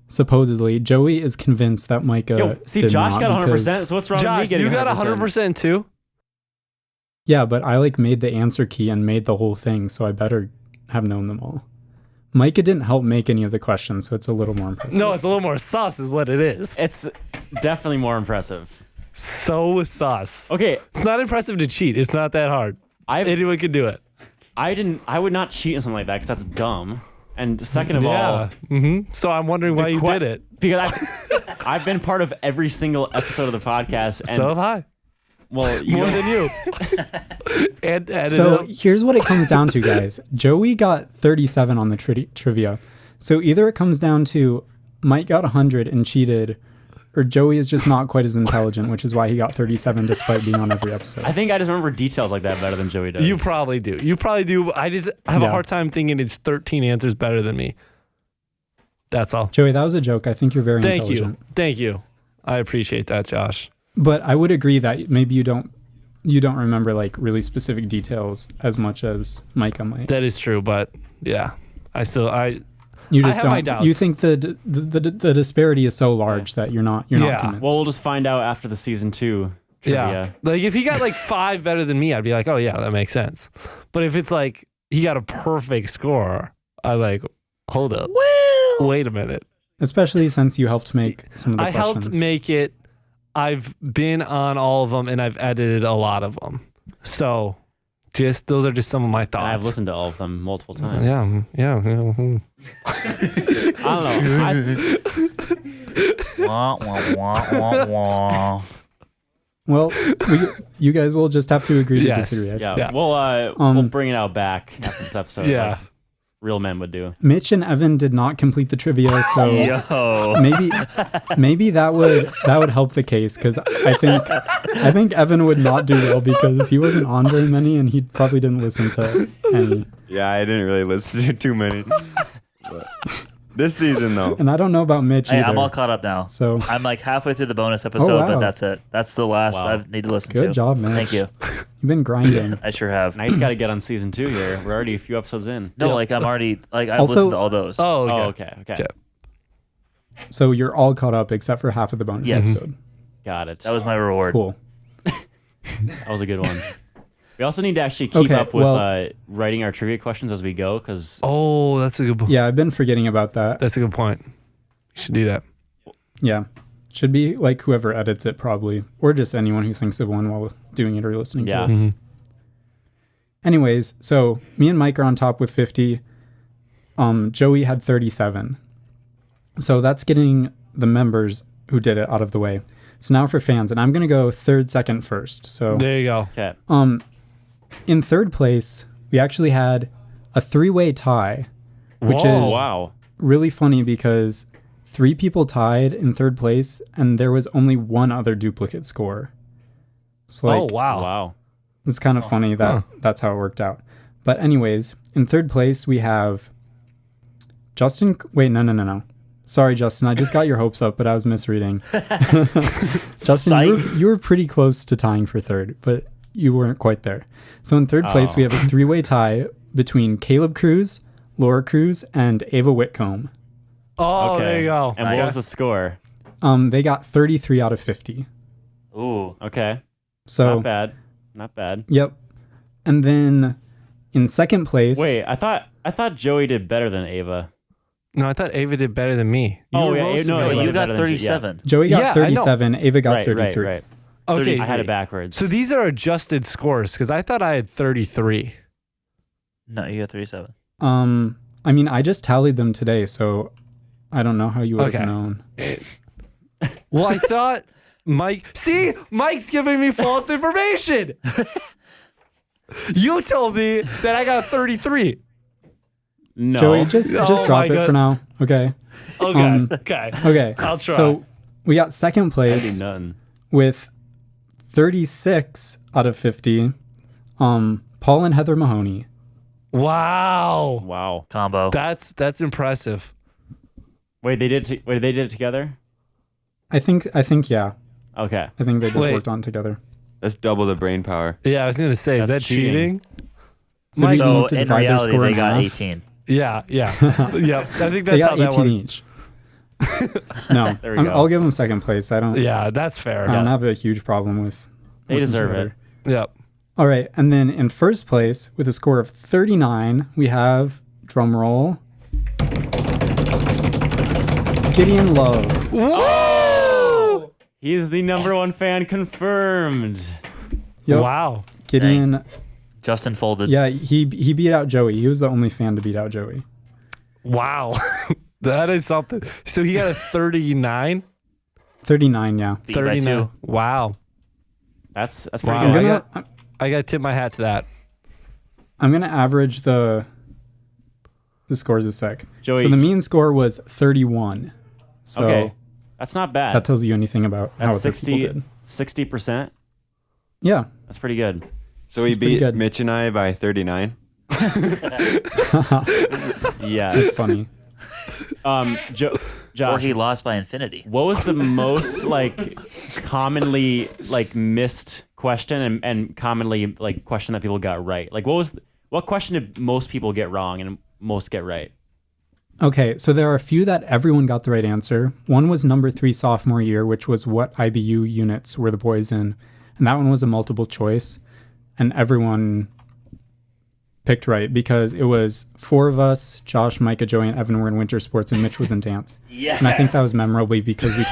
Supposedly, Joey is convinced that Micah. Yo, see, did Josh not got 100%, because- so what's wrong with me Josh, getting you got 100%? 100% too? Yeah, but I made the answer key and made the whole thing, so I better have known them all. Micah didn't help make any of the questions, so it's a little more impressive. No, it's a little more sauce is what it is. It's definitely more impressive. So sauce. Okay, It's not impressive to cheat. It's not that hard. Anyone could do it. I would not cheat on something like that because that's dumb. And second of all, Yeah. So I'm wondering why you did it. Because I've been part of every single episode of the podcast. And, So have I. well, More than you. and So here's what it comes down to, guys. Joey got 37 on the trivia. So either it comes down to Mike got 100 and cheated, or Joey is just not quite as intelligent, which is why he got 37 despite being on every episode. I think I just remember details like that better than Joey does. you probably do. You probably do. I just have a hard time thinking it's 13 answers better than me. That's all. Joey, that was a joke. I think you're very Thank intelligent. you. Thank you. I appreciate that, Josh. But I would agree that maybe you don't remember really specific details as much as Micah might. That is true, but yeah, I You just have my don't. You doubts. think the disparity is so large that you're not Yeah. convinced. Well, we'll just find out after the season 2 trivia. yeah. Like if he got 5 better than me, I'd be like, oh yeah, that makes sense. But if it's he got a perfect score, I hold up. Wait a minute. Especially since you helped make some of the I questions. helped make it. I've been on all of them and I've edited a lot of them. So those are just some of my thoughts. And I've listened to all of them multiple times. Yeah. I don't know. Wah, wah, wah, wah, wah. Well, you guys will just have to agree to Yes. disagree. I Yeah, Yeah. we'll bring it out back after this episode. Yeah. like real men would do. Mitch and Evan did not complete the trivia, so Yo. maybe that would help the case because I think Evan would not do well because he wasn't on very many and he probably didn't listen to any. Yeah, I didn't really listen to too many. But this season, though. And I don't know about Mitch Hey, either. I'm all caught up now. So I'm halfway through the bonus episode, wow. but that's it. That's the last Wow. I need to listen to. good job, man. Thank you. You've been grinding. I sure have. Now he's got to get on season 2 here. We're already a few episodes in. No, I'm already I've Also- listened to all those. Oh, okay. Oh, okay. Okay. So you're all caught up except for half of the bonus Yes. episode. Got it. That was my reward. Cool. That was a good one. We also need to actually keep Okay, up with well- writing our trivia questions as we go because Oh, that's a good point. Yeah, I've been forgetting about that. That's a good point. You should do that. Yeah. Should be whoever edits it probably, or just anyone who thinks of one while doing it or listening Yeah. to it. Anyways, so me and Mike are on top with 50. Joey had 37. So that's getting the members who did it out of the way. So now for fans, and I'm going to go third, second, first. So There you go. okay. in third place, we actually had a 3-way tie, which Whoa. is Wow. really funny because 3 people tied in third place and there was only one other duplicate score. So Oh, wow. Wow. it's kind of funny that that's how it worked out. But anyways, in third place we have Justin. Wait, no. Sorry, Justin. I just got your hopes up, but I was misreading. Justin, you were pretty close to tying for third, but you weren't quite there. So in third place, we have a 3-way tie between Caleb Cruz, Laura Cruz, and Ava Whitcomb. Oh, Okay. there you go. And what was the score? They got 33 out of 50. Ooh. Okay. So, Not bad. Not bad. yep. And then in second place, Wait, I thought Joey did better than Ava. No, I thought Ava did better than me. You Oh, were yeah, roasting no, me. No, Ava you did got better than G- 37. Joey got Yeah, I know. 37, Ava got Right, 33. right. Okay. I had it backwards. So these are adjusted scores because I thought I had 33. No, you got 37. I mean, I just tallied them today, so I don't know how you would Okay. have known. Well, I thought Mike. See, Mike's giving me false information. You told me that I got 33. no. Joey, just Oh drop my it God. for now. Okay. Okay. Okay. Okay. I'll try. So we got second That'd be place nothing. with 36 out of 50. Paul and Heather Mahoney. Wow. Wow. Combo. That's impressive. Wait, they did it together? I think yeah. Okay. I think they just Wait. worked on it together. That's double the brain power. Yeah, I was gonna say, is that That's cheating. cheating? So do you So need to in divide their reality, score they in got half? 18. Yeah, yeah, yep. I think They that's how got that 18 works. each. No, There we go. I'll give them second place. I don't Yeah, that's fair. I don't have a huge problem with They working deserve together. it. Yep. All right, and then in first place with a score of 39, we have drum roll. Gideon Love. Whoa! He is the number one fan confirmed. Yep. Wow. Gideon. Justin folded. Yeah, he beat out Joey. He was the only fan to beat out Joey. Wow. That is something. So he got a 39? 39, yeah. Beat by 39. 2. Wow. That's pretty Wow. good. I got to tip my hat to that. I'm gonna average the scores a sec. Joey- So the mean score was 31. So Okay. That's not bad. that tells you anything about how That's other people did. 60%. Yeah. That's pretty good. So he pretty beat good. Mitch and I by 39. Yes. Funny. Josh, Or he lost by infinity. what was the most commonly missed question and commonly question that people got right? What question did most people get wrong and most get right? Okay, so there are a few that everyone got the right answer. One was number 3 sophomore year, which was what IBU units were the boys in. And that one was a multiple choice. And everyone picked right because it was 4 of us, Josh, Micah, Joey, and Evan were in winter sports and Mitch was in dance. Yeah. And I think that was memorable because we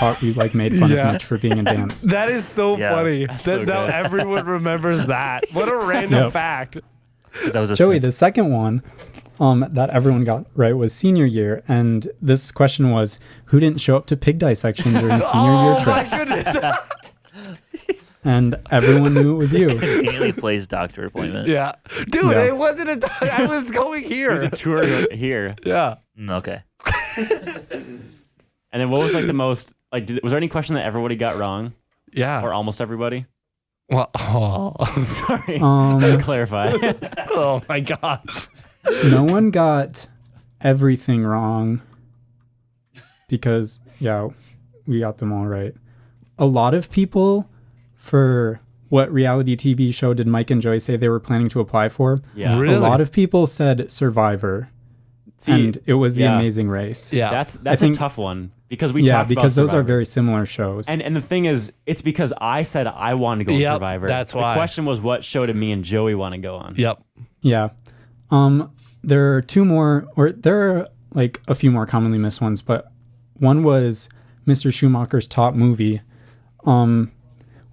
made fun Yeah. of Mitch for being in dance. That is so Yeah. funny. so Now good. everyone remembers that. What a random Yep. fact. 'Cause that was a Joey, the second one that everyone got right was senior year. And this question was, who didn't show up to pig dissection during senior year Oh my trips? goodness. And everyone knew it was you. conveniently plays doctor appointment. Yeah. Dude, Yeah. it wasn't I was going here. There's a tour here. Yeah. Okay. And then what was the most was there any question that everybody got wrong Yeah. or almost everybody? Well, oh, Sorry. Um, Clarify. oh my gosh. No one got everything wrong because, yeah, we got them all right. A lot of people, for what reality TV show did Mike and Joy say they were planning to apply for? Yeah. Really? A lot of people said Survivor, See, and it was The yeah. Amazing Race. Yeah. that's think- a tough one because we Yeah, talked because about those are Survivor. very similar shows. And the thing is, it's because I said I wanted to go on Yep, Survivor. that's why. The question was what show did me and Joey want to go on? Yep. Yeah. There are 2 more, or there are a few more commonly missed ones, but one was Mr. Schumacher's top movie.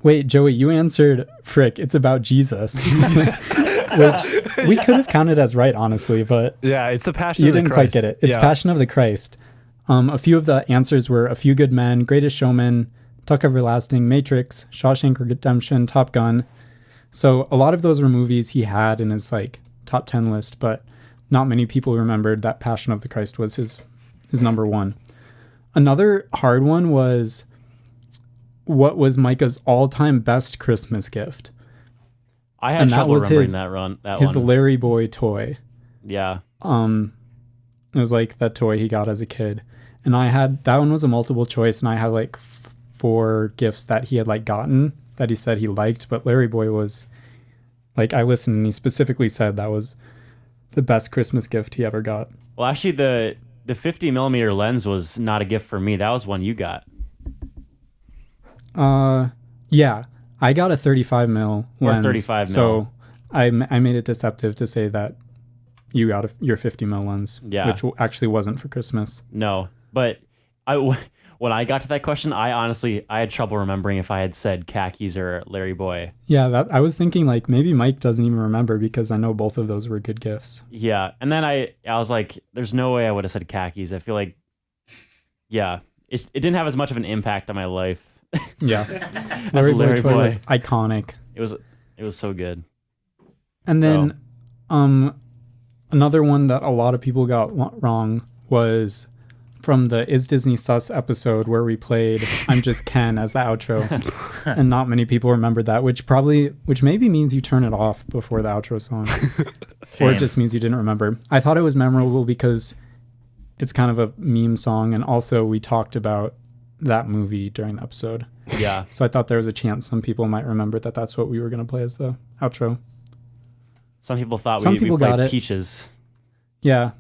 Wait, Joey, you answered Frick, it's about Jesus. Which we could have counted as right, honestly, but Yeah, it's the passion you of the didn't quite Christ. get it. It's yeah. Passion of the Christ. A few of the answers were A Few Good Men, Greatest Showman, Tuck Everlasting, Matrix, Shawshank Redemption, Top Gun. So a lot of those were movies he had in his top 10 list, but not many people remembered that Passion of the Christ was his number 1. Another hard one was what was Micah's all-time best Christmas gift? I had And that trouble was remembering that His one. Larry Boy toy. Yeah. It was that toy he got as a kid. And that one was a multiple choice, and I had 4 gifts that he had gotten that he said he liked, but Larry Boy was I listened and he specifically said that was the best Christmas gift he ever got. Well, actually, the 50 millimeter lens was not a gift for me. That was one you got. Yeah, I got a 35 mil Or lens. 35 mil. So I made it deceptive to say that you got your 50 mil lens, Yeah. which actually wasn't for Christmas. No, but when I got to that question, I had trouble remembering if I had said khakis or Larry Boy. Yeah, I was thinking like maybe Mike doesn't even remember because I know both of those were good gifts. Yeah, and then I was like, there's no way I would have said khakis. I feel like, yeah, it didn't have as much of an impact on my life. Yeah, As Larry Larry Boy Boy. was iconic. It was so good. And then another one that a lot of people got wrong was from the Is Disney Sus episode where we played I'm Just Ken as the outro. And not many people remembered that, which maybe means you turn it off before the outro song. Or it just means you didn't remember. I thought it was memorable because it's kind of a meme song, and also we talked about that movie during the episode. Yeah. So I thought there was a chance some people might remember that that's what we were going to play as the outro. Some people thought Some we people played got it. Peaches. Yeah,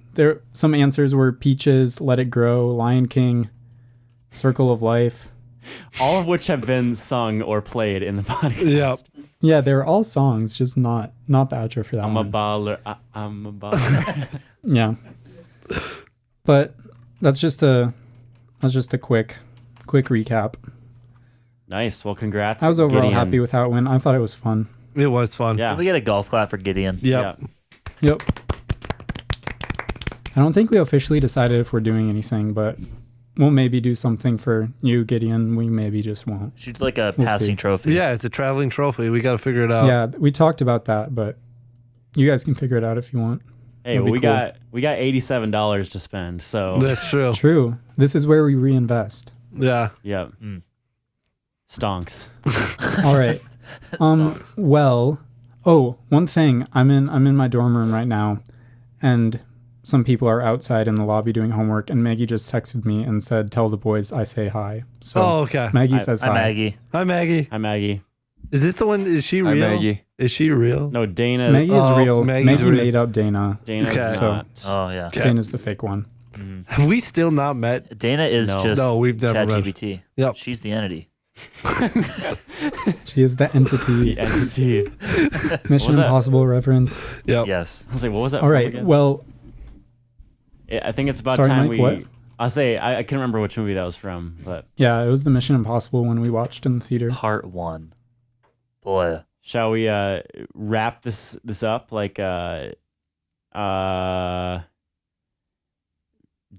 some answers were Peaches, Let It Grow, Lion King, Circle of Life. All of which have been sung or played in the podcast. Yep. Yeah, they were all songs, just not the outro for that I'm a one. baller. I'm a baller. Yeah, but that's just a quick recap. Nice. Well, congrats. I was overall Gideon. happy with how it went. I thought it was fun. It was fun. Yeah. Can we get a golf clap for Gideon? Yep. Yeah. Yep. I don't think we officially decided if we're doing anything, but we'll maybe do something for you, Gideon. We maybe just won't. Should do like a We'll passing see. trophy. Yeah, it's a traveling trophy. We got to figure it out. Yeah, we talked about that, but you guys can figure it out if you want. Hey, That'd be we cool. got $87 to spend. So That's true. True. This is where we reinvest. Yeah. yeah. Stonks. All right. Well, one thing. I'm in my dorm room right now, and some people are outside in the lobby doing homework, and Maggie just texted me and said, "Tell the boys I say hi." So Oh, okay. Maggie says hi. Hi, Maggie. Hi, Maggie. Hi, Maggie. Is this the one? Is she Hi, real? Maggie. Is she real? No, Dana. Maggie is Oh, real. Maggie's Maggie real. made up Dana. Dana's Okay. not. Oh yeah. Okay. Dana's the fake one. Have we still not met? Dana is No. just No, we've never met. ChatGPT. Yep. She's the entity. She is the entity. The entity. Mission was that? Impossible reference. Yep. Yes. I was like, what was that? All from right. again? Well, I think it's about Sorry, time Mike, we. what? I'll say I can't remember which movie that was from, but yeah, it was the Mission Impossible one we watched in the theater. Part 1. Boy. shall we wrap this up like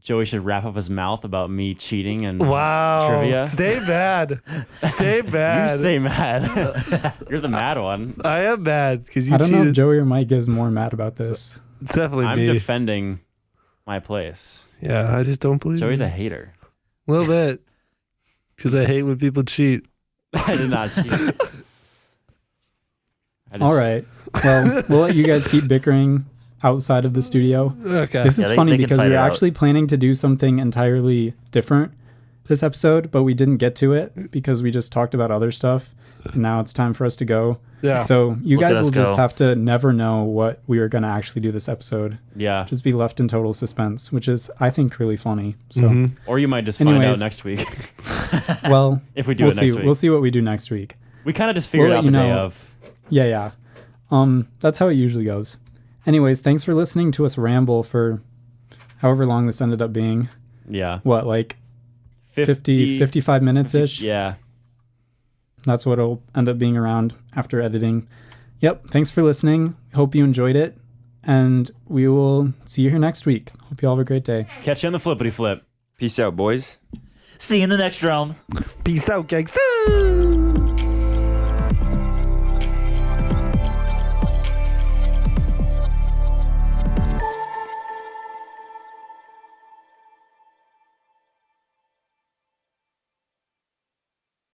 Joey should wrap up his mouth about me cheating and Wow. trivia. Stay bad. Stay You bad. stay mad. You're the mad one. I am mad because you I don't know if cheated. Joey or Mike is more mad about this. It's definitely I'm me. defending my place. Yeah, I just don't believe Joey's you. a hater. A little bit. Because I hate when people cheat. I did not cheat. All right. Well, we'll let you guys keep bickering outside of the studio. Okay. This is they funny can because fight we were it out. actually planning to do something entirely different this episode, but we didn't get to it because we just talked about other stuff. And now it's time for us to go. Yeah. So you Look at guys us will just go. have to never know what we are going to actually do this episode. Yeah. Just be left in total suspense, which is, I think, really funny. So, Mhm. Or you might just find out Anyways. next week well, if we do we'll it next see. week. We'll see what we do next week. We kind of just figured We'll out let the you day know. of. Yeah. That's how it usually goes. Anyways, thanks for listening to us ramble for however long this ended up being. Yeah. What, like 55 minutes-ish? Yeah. That's what it'll end up being around after editing. Yep. Thanks for listening. Hope you enjoyed it. And we will see you here next week. Hope you all have a great day. Catch you on the flippity flip. Peace out, boys. See you in the next realm. Peace out, gangsta.